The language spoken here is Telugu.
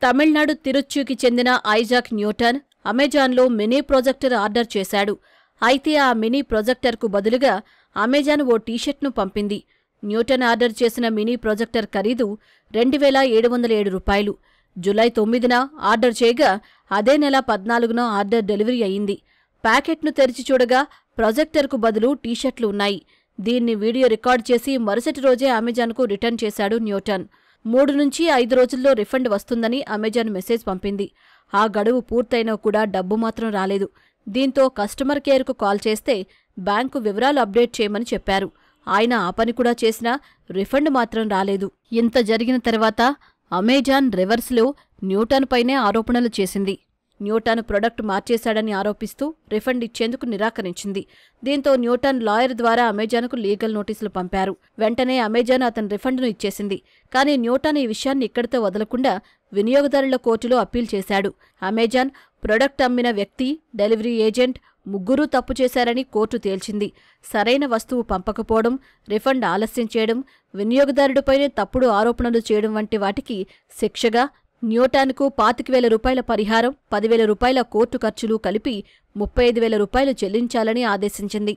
తమిళనాడు తిరుచ్చుకి చెందిన ఐజాక్ న్యూటన్ అమెజాన్లో మినీ ప్రొజెక్టర్ ఆర్డర్ చేశాడు. అయితే ఆ మినీ ప్రొజెక్టర్కు బదులుగా అమెజాన్ ఓ టీషర్ట్ను పంపింది. న్యూటన్ ఆర్డర్ చేసిన మినీ ప్రొజెక్టర్ ఖరీదు 2707 రూపాయలు. జూలై 9న ఆర్డర్ చేయగా అదే నెల 14న ఆర్డర్ డెలివరీ అయింది. ప్యాకెట్ను తెరిచి చూడగా ప్రొజెక్టర్కు బదులు టీషర్ట్లు ఉన్నాయి. దీన్ని వీడియో రికార్డ్ చేసి మరుసటి రోజే అమెజాన్కు రిటర్న్ చేశాడు న్యూటన్. 3 నుంచి 5 రోజుల్లో రిఫండ్ వస్తుందని అమెజాన్ మెసేజ్ పంపింది. ఆ గడువు పూర్తయినా కూడా డబ్బు మాత్రం రాలేదు. దీంతో కస్టమర్ కేర్కు కాల్ చేస్తే బ్యాంకు వివరాలు అప్డేట్ చేయమని చెప్పారు. ఆయన ఆ పని కూడా చేసినా రిఫండ్ మాత్రం రాలేదు. ఇంత జరిగిన తర్వాత అమెజాన్ రివర్స్లో న్యూటన్ పైనే ఆరోపణలు చేసింది. న్యూటన్ ప్రొడక్ట్ మార్చేశాడని ఆరోపిస్తూ రిఫండ్ ఇచ్చేందుకు నిరాకరించింది. దీంతో న్యూటన్ లాయర్ ద్వారా అమెజాన్కు లీగల్ నోటీసులు పంపారు. వెంటనే అమెజాన్ అతని రిఫండ్ను ఇచ్చేసింది. కానీ న్యూటన్ ఈ విషయాన్ని ఇక్కడితో వదలకుండా వినియోగదారుల కోర్టులో అప్పీల్ చేశాడు. అమెజాన్, ప్రొడక్ట్ అమ్మిన వ్యక్తి, డెలివరీ ఏజెంట్ ముగ్గురూ తప్పు చేశారని కోర్టు తేల్చింది. సరైన వస్తువు పంపకపోవడం, రిఫండ్ ఆలస్యం చేయడం, వినియోగదారుడిపైనే తప్పుడు ఆరోపణలు చేయడం వంటి వాటికి శిక్షగా న్యూటన్కు 25,000 రూపాయల పరిహారం, 10,000 రూపాయల కోర్టు ఖర్చులు కలిపి 35,000 రూపాయలు చెల్లించాలని ఆదేశించింది.